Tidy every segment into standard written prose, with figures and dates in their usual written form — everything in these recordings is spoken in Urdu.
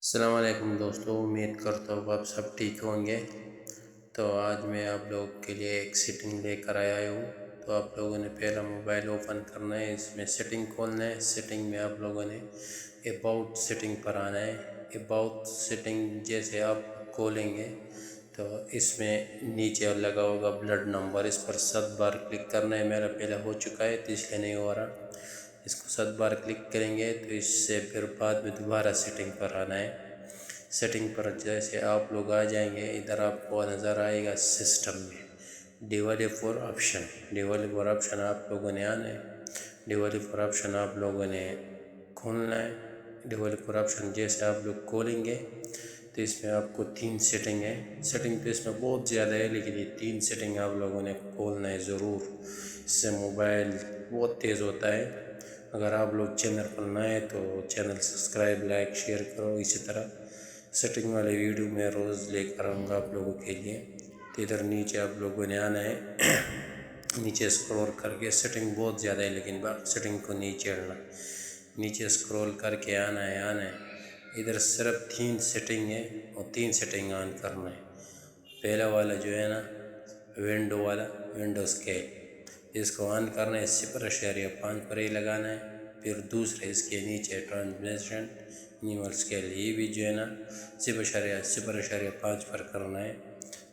السلام علیکم دوستو، امید کرتا ہوں آپ سب ٹھیک ہوں گے۔ تو آج میں آپ لوگوں کے لیے ایک سیٹنگ لے کر آیا ہوں۔ تو آپ لوگوں نے پہلا موبائل اوپن کرنا ہے، اس میں سیٹنگ کھولنا ہے۔ سیٹنگ میں آپ لوگوں نے اباؤٹ سیٹنگ پر آنا ہے۔ اباؤٹ سیٹنگ جیسے آپ کھولیں گے تو اس میں نیچے لگا ہوگا بلڈ نمبر، اس پر 7 بار کلک کرنا ہے۔ میرا پہلا ہو چکا ہے تو اس لیے نہیں ہو رہا۔ اس کو 7 بار کلک کریں گے تو اس سے پھر بعد میں دوبارہ سیٹنگ پر آنا ہے۔ سیٹنگ پر جیسے آپ لوگ آ جائیں گے، ادھر آپ کو نظر آئے گا سسٹم میں ڈیولپر آپشن۔ ڈیولپر آپشن آپ لوگوں نے آنا ہے۔ ڈیولپر آپشن آپ لوگوں نے کھولنا ہے۔ ڈیولپر آپشن جیسے آپ لوگ کھولیں گے تو اس میں آپ کو 3 سیٹنگ ہے۔ سیٹنگ تو اس میں بہت زیادہ ہے، لیکن یہ 3 سیٹنگ آپ لوگوں نے کھولنا ہے ضرور۔ اس سے موبائل بہت تیز ہوتا ہے۔ اگر آپ لوگ چینل پر نہ آئے تو چینل سبسکرائب، لائک، شیئر کرو۔ اسی طرح سیٹنگ والے ویڈیو میں روز لے کر آؤں گا آپ لوگوں کے لیے۔ تو ادھر نیچے آپ لوگوں نے آنا ہے، نیچے اسکرول کر کے سیٹنگ بہت زیادہ ہے، لیکن باقی سیٹنگ کو نہیں چھیڑنا۔ نیچے اسکرول کر کے آنا ہے۔ ادھر صرف 3 سیٹنگ ہے اور 3 سیٹنگ آن کرنا ہے۔ پہلا والا جو ہے نا ونڈو والا، ونڈو اسکیل، اس کو آن کرنا ہے، 0.5 پر ہی لگانا ہے۔ پھر دوسرے اس کے نیچے ٹرانسمیشن نیمل اسکیل، یہ بھی جو ہے نا 0.5 پر کرنا ہے۔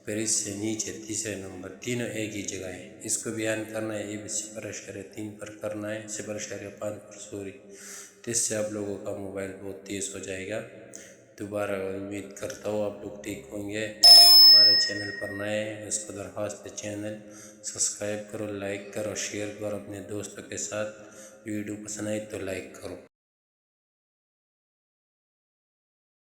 پھر اس سے نیچے تیسرے نمبر، تینوں ایک ہی جگہ ہے، اس کو بھی آن کرنا ہے، یہ بھی 0.3 پر کرنا ہے، 0.5 پر سوری۔ تو اس سے آپ لوگوں کا موبائل بہت تیز ہو جائے گا۔ دوبارہ امید کرتا ہوں آپ لوگ ٹھیک ہوں گے۔ ہمارے چینل پر نئے ہیں، اس کو درخواست ہے چینل سبسکرائب کرو، لائک کرو، شیئر کرو اپنے دوستوں کے ساتھ۔ ویڈیو پسند آئی تو لائک کرو۔